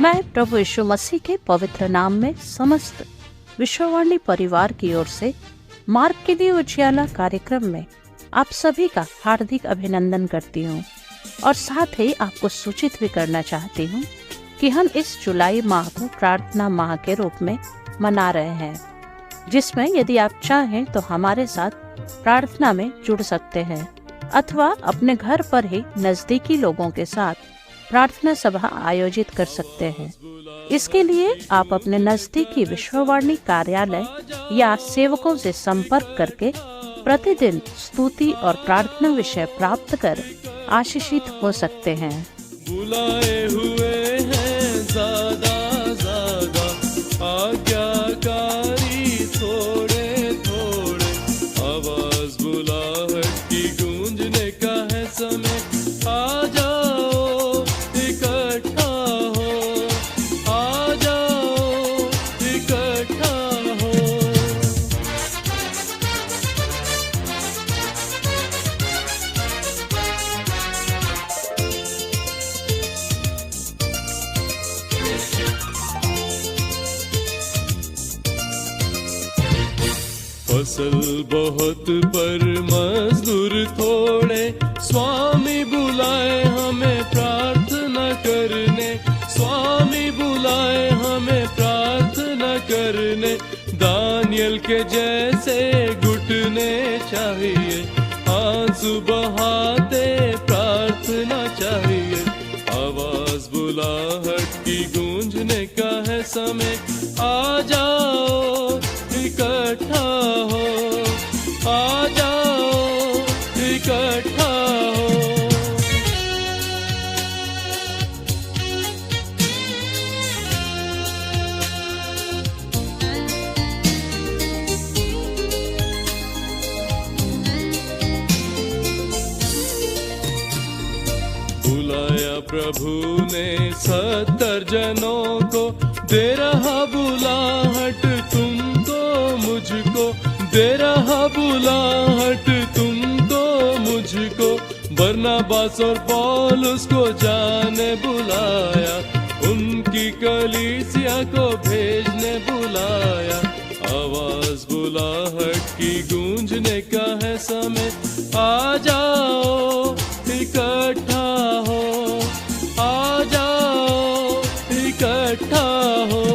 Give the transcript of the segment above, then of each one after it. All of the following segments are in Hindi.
मैं प्रभु यीशु मसीह के पवित्र नाम में समस्त विश्ववाणी परिवार की ओर से मार्ग के लिए उजियाला कार्यक्रम में आप सभी का हार्दिक अभिनंदन करती हूँ और साथ ही आपको सूचित भी करना चाहती हूँ कि हम इस जुलाई माह को प्रार्थना माह के रूप में मना रहे हैं, जिसमें यदि आप चाहें तो हमारे साथ प्रार्थना में जुड़ सकते हैं अथवा अपने घर पर ही नजदीकी लोगों के साथ प्रार्थना सभा आयोजित कर सकते हैं। इसके लिए आप अपने नजदीकी विश्ववाणी कार्यालय या सेवकों से संपर्क करके प्रतिदिन स्तुति और प्रार्थना विषय प्राप्त कर आशीषित हो सकते हैं। बुलाए हुए हैं ज़्यादा आज्ञाकारी थोड़े थोड़े, आवाज बुलाहट की गूंजने का है समय। आ जाओ इकट्ठा हो, आ जाओ इकट्ठा हो। फसल बहुत पर मजदूर थोड़े, स्वामी बुलाए हमें प्रार्थना करने, स्वामी बुलाए हमें प्रार्थना करने। दानियल के जैसे घुटने चाहिए, आंसू बहाते प्रार्थना चाहिए। आवाज बुलाहट की गूंजने का है समय। आ जाओ इकट्ठा हो, आ जाओ इकट्ठा हो। बुलाया प्रभु ने 70 जनों को, दे रहा बुलाहट तुमको मुझको, दे रहा बुलाहट तुमको मुझको। बरनबास और पौलुस को जाने बुलाया, उनकी कलीसिया को भेजने बुलाया। आवाज बुलाहट की गूंजने का है समय। आ जाओ इकट्ठा हो, आ जाओ इकट्ठा हो।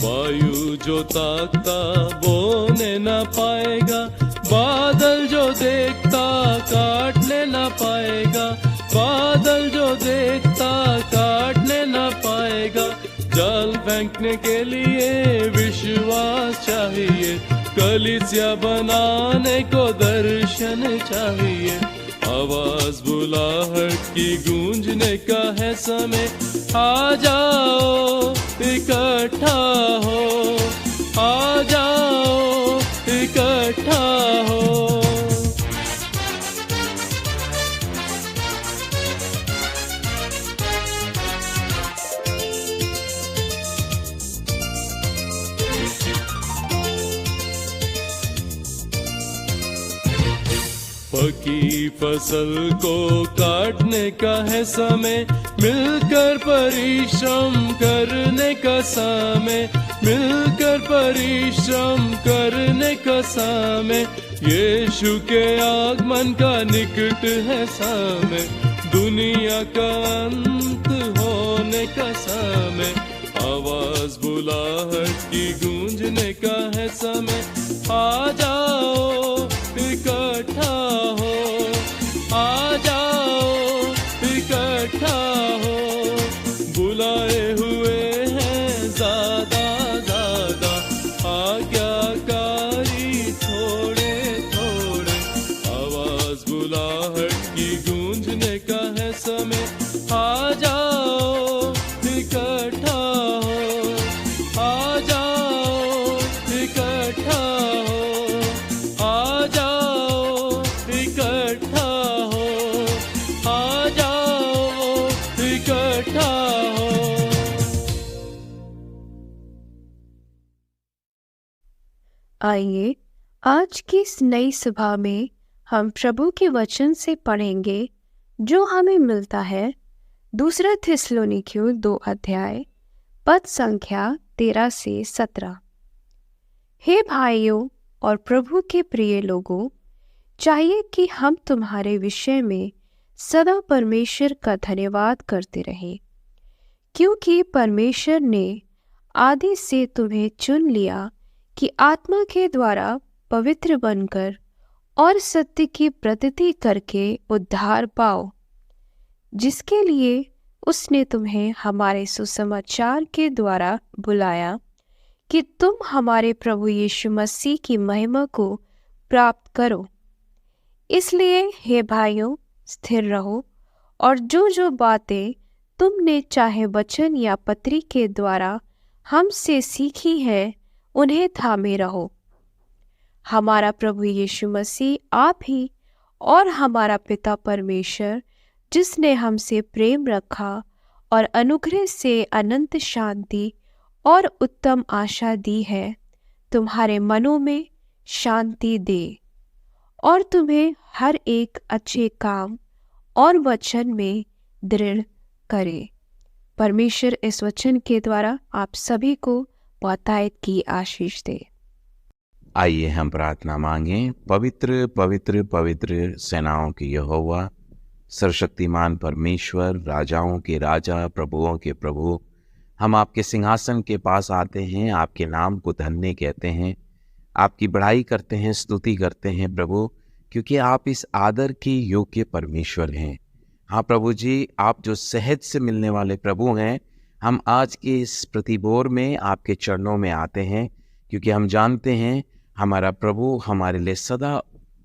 वायु जो ताकता बोने न पाएगा, बादल जो देखता काटने न पाएगा, बादल जो देखता काटने न पाएगा। जाल फेंकने के लिए विश्वास चाहिए, कलीसिया बनाने को दर्शन चाहिए। आवाज बुलाहट की गूंजने का है समय। आ जाओ इकट्ठा हो, आ जाओ इकट्ठा हो। पकी फसल को काटने का है समय, मिलकर परिश्रम करने का समय, मिलकर परिश्रम करने का समय। यीशु के आगमन का निकट है समय, दुनिया का अंत होने का समय। आवाज बुलाहट की गूंजने का है समय। आ जाओ इकट्ठा हो, आ जाओ इकट्ठा हो। बुलाए हुए हैं ज़्यादा आज्ञाकारी थोड़े थोड़े, आवाज बुलाहट की गूंजने का है समय। आ जाओ इकट्ठा हो, आ जाओ इकट्ठा हो। आइए आज की इस नई सभा में हम प्रभु के वचन से पढ़ेंगे जो हमें मिलता है दूसरा थिस्सलुनीकियों 2 अध्याय पद संख्या 13 से 17। हे भाइयों और प्रभु के प्रिय लोगों, चाहिए कि हम तुम्हारे विषय में सदा परमेश्वर का धन्यवाद करते रहें, क्योंकि परमेश्वर ने आदि से तुम्हें चुन लिया कि आत्मा के द्वारा पवित्र बनकर और सत्य की प्रतीति करके उद्धार पाओ, जिसके लिए उसने तुम्हें हमारे सुसमाचार के द्वारा बुलाया कि तुम हमारे प्रभु यीशु मसीह की महिमा को प्राप्त करो। इसलिए हे भाइयों, स्थिर रहो और जो बातें तुमने चाहे वचन या पत्री के द्वारा हमसे सीखी है उन्हें थामे रहो। हमारा प्रभु यीशु मसीह आप ही और हमारा पिता परमेश्वर, जिसने हमसे प्रेम रखा और अनुग्रह से अनंत शांति और उत्तम आशा दी है, तुम्हारे मनों में शांति दे और तुम्हें हर एक अच्छे काम और वचन में दृढ़ करे। परमेश्वर इस वचन के द्वारा आप सभी को बहुतायत की आशीष दे। आइए हम प्रार्थना मांगें। पवित्र पवित्र पवित्र सेनाओं की यहोवा, सर्वशक्तिमान परमेश्वर, राजाओं के राजा, प्रभुओं के प्रभु, हम आपके सिंहासन के पास आते हैं, आपके नाम को धन्य कहते हैं, आपकी बड़ाई करते हैं, स्तुति करते हैं प्रभु, क्योंकि आप इस आदर की योग्य परमेश्वर हैं। हाँ प्रभु जी, आप जो सहज से मिलने वाले प्रभु हैं, हम आज के इस प्रतिभोर में आपके चरणों में आते हैं, क्योंकि हम जानते हैं हमारा प्रभु हमारे लिए सदा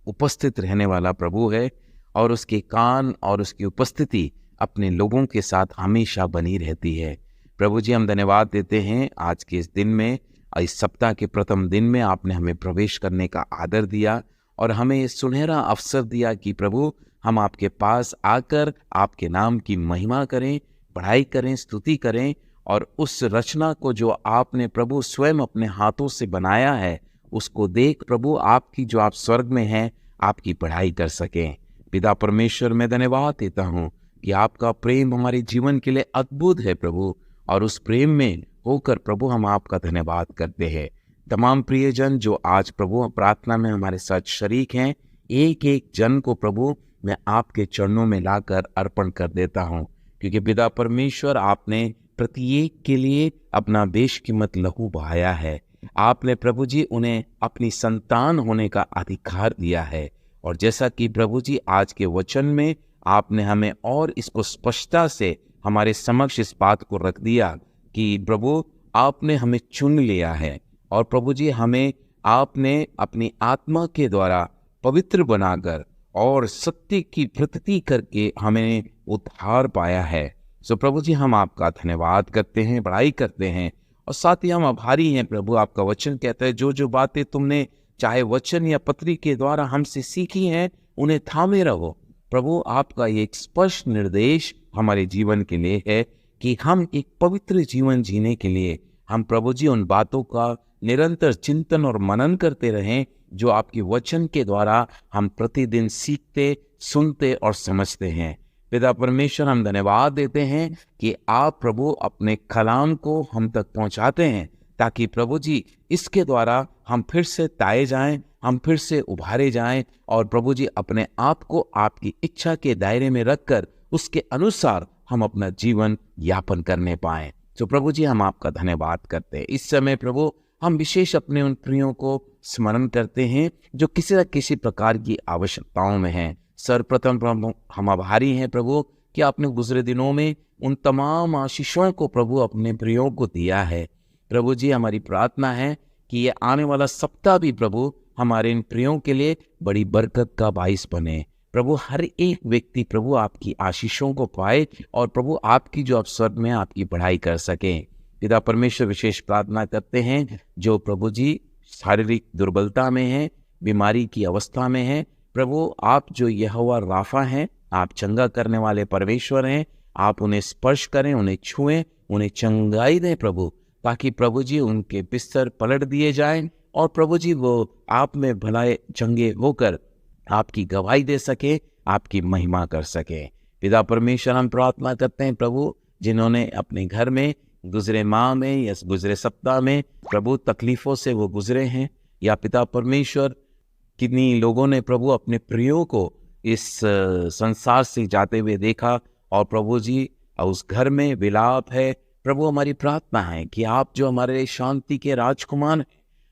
उपस्थित रहने वाला प्रभु है और उसके कान और उसकी उपस्थिति अपने लोगों के साथ हमेशा बनी रहती है। प्रभु जी, हम धन्यवाद देते हैं आज के इस दिन में, इस सप्ताह के प्रथम दिन में आपने हमें प्रवेश करने का आदर दिया और हमें ये सुनहरा अवसर दिया कि प्रभु हम आपके पास आकर आपके नाम की महिमा करें, पढ़ाई करें, स्तुति करें और उस रचना को जो आपने प्रभु स्वयं अपने हाथों से बनाया है उसको देख प्रभु आपकी जो आप स्वर्ग में हैं आपकी पढ़ाई कर सकें। पिता परमेश्वर, मैं धन्यवाद देता हूँ कि आपका प्रेम हमारे जीवन के लिए अद्भुत है प्रभु, और उस प्रेम में होकर प्रभु हम आपका धन्यवाद करते हैं। तमाम प्रियजन जो आज प्रभु प्रार्थना में हमारे साथ शरीक हैं, एक एक जन को प्रभु मैं आपके चरणों में लाकर अर्पण कर देता हूँ, क्योंकि पिता परमेश्वर आपने प्रत्येक के लिए अपना बेशकीमत लहू बहाया है। आपने प्रभु जी उन्हें अपनी संतान होने का अधिकार दिया है, और जैसा कि प्रभु जी आज के वचन में आपने हमें और इसको स्पष्टता से हमारे समक्ष इस बात को रख दिया कि प्रभु आपने हमें चुन लिया है और प्रभु जी हमें आपने अपनी आत्मा के द्वारा पवित्र बनाकर और सत्य की प्रतीति करके हमें उद्धार पाया है। सो प्रभु जी हम आपका धन्यवाद करते हैं, बड़ाई करते हैं और साथ ही हम आभारी हैं प्रभु। आपका वचन कहता है जो बातें तुमने चाहे वचन या पत्री के द्वारा हमसे सीखी हैं उन्हें थामे रहो। प्रभु आपका ये एक स्पष्ट निर्देश हमारे जीवन के लिए है कि हम एक पवित्र जीवन जीने के लिए हम प्रभु जी उन बातों का निरंतर चिंतन और मनन करते रहें जो आपके वचन के द्वारा हम प्रतिदिन सीखते, सुनते और समझते हैं। पिता परमेश्वर, हम धन्यवाद देते हैं कि आप प्रभु अपने कलाम को हम तक पहुंचाते हैं, ताकि प्रभु जी इसके द्वारा हम फिर से ताए जाएं, हम फिर से उभारे जाएं और प्रभु जी अपने आप को आपकी इच्छा के दायरे में रखकर उसके अनुसार हम अपना जीवन यापन करने पाएं। तो प्रभु जी हम आपका धन्यवाद करते हैं। इस समय प्रभु हम विशेष अपने उन प्रियों को स्मरण करते हैं जो किसी न किसी प्रकार की आवश्यकताओं में हैं। सर्वप्रथम प्रभु हम आभारी हैं प्रभु कि आपने गुजरे दिनों में उन तमाम आशीषों को प्रभु अपने प्रियों को दिया है। प्रभु जी हमारी प्रार्थना है कि ये आने वाला सप्ताह भी प्रभु हमारे इन प्रियों के लिए बड़ी बरकत का बाइस बने। प्रभु हर एक व्यक्ति प्रभु आपकी आशीषों को पाए और प्रभु आपकी जो आप स्वर्ग में आपकी पढ़ाई कर सकें। पिता परमेश्वर, विशेष प्रार्थना करते हैं जो प्रभु जी शारीरिक दुर्बलता में हैं, बीमारी की अवस्था में हैं, प्रभु आप जो यहोवा राफा हैं, आप चंगा करने वाले परमेश्वर हैं, आप उन्हें स्पर्श करें, उन्हें छुएं, उन्हें चंगाई दें प्रभु, ताकि प्रभु जी उनके बिस्तर पलट दिए जाएं और प्रभु जी वो आप में भलाए चंगे होकर आपकी गवाही दे सके, आपकी महिमा कर सके। पिता परमेश्वर, हम प्रार्थना करते हैं प्रभु, जिन्होंने अपने घर में गुजरे माह में या गुजरे सप्ताह में प्रभु तकलीफों से वो गुजरे हैं, या पिता परमेश्वर कितनी लोगों ने प्रभु अपने प्रियों को इस संसार से जाते हुए देखा और प्रभु जी उस घर में विलाप है। प्रभु हमारी प्रार्थना है कि आप जो हमारे शांति के राजकुमार हैं,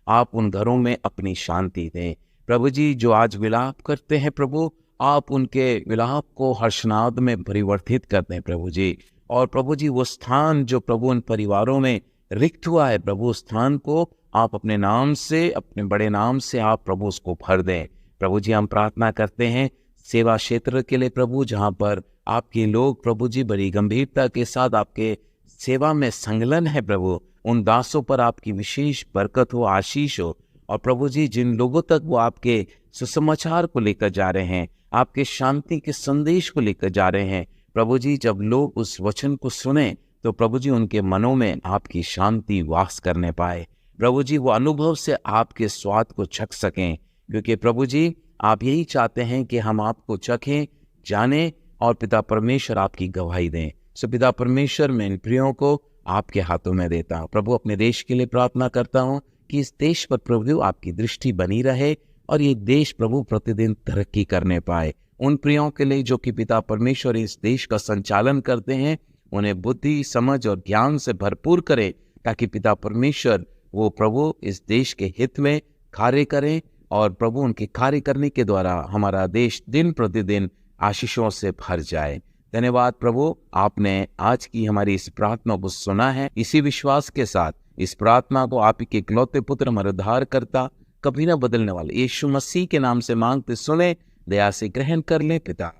आप उन घरों में अपनी शांति दें। प्रभु जी जो आज विलाप करते हैं प्रभु, आप उनके विलाप को हर्षनाद में परिवर्तित करते हैं प्रभु जी। और प्रभु जी वो स्थान जो प्रभु उन परिवारों में रिक्त हुआ है प्रभु, उस स्थान को आप अपने नाम से, अपने बड़े नाम से आप प्रभु उसको भर दें। प्रभु जी हम प्रार्थना करते हैं सेवा क्षेत्र के लिए प्रभु, जहाँ पर आपके लोग प्रभु जी बड़ी गंभीरता के साथ आपके सेवा में संलग्न है प्रभु, उन दासों पर आपकी विशेष बरकत हो, आशीष हो। और प्रभु जी जिन लोगों तक वो आपके सुसमाचार को लेकर जा रहे हैं, आपके शांति के संदेश को लेकर जा रहे हैं प्रभु जी, जब लोग उस वचन को सुने तो प्रभु जी उनके मनों में आपकी शांति वास करने पाए। प्रभु जी वो अनुभव से आपके स्वाद को चख सकें, क्योंकि प्रभु जी आप यही चाहते हैं कि हम आपको चखें, जानें और पिता परमेश्वर आपकी गवाही दें। सो पिता परमेश्वर मैं इन प्रियों को आपके हाथों में देता हूँ प्रभु। अपने देश के लिए प्रार्थना करता हूँ कि इस देश पर प्रभु आपकी दृष्टि बनी रहे और ये देश प्रभु प्रतिदिन तरक्की करने पाए। उन प्रियों के लिए जो कि पिता परमेश्वर इस देश का संचालन करते हैं, उन्हें बुद्धि, समझ और ज्ञान से भरपूर करें, ताकि पिता परमेश्वर वो प्रभु इस देश के हित में कार्य करें और प्रभु उनके कार्य करने के द्वारा हमारा देश दिन प्रतिदिन आशीषों से भर जाए। धन्यवाद प्रभु, आपने आज की हमारी इस प्रार्थना को सुना है। इसी विश्वास के साथ इस प्रार्थना को आप ही के इकलौते पुत्र हमारे उद्धारकर्ता, कभी न बदलने वाले यीशु मसीह के नाम से मांगते सुने, दया से ग्रहण कर ले पिता,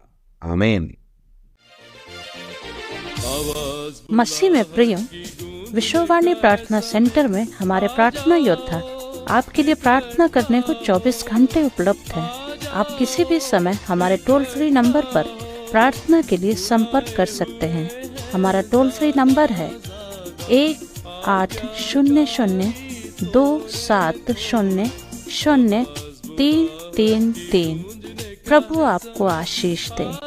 आमीन। मसीह में प्रिय, विश्ववाणी प्रार्थना सेंटर में हमारे प्रार्थना योद्धा आपके लिए प्रार्थना करने को 24 घंटे उपलब्ध हैं। आप किसी भी समय हमारे टोल फ्री नंबर पर प्रार्थना के लिए संपर्क कर सकते हैं। हमारा टोल फ्री नंबर है 1800-270-0333। प्रभु आपको आशीष दे।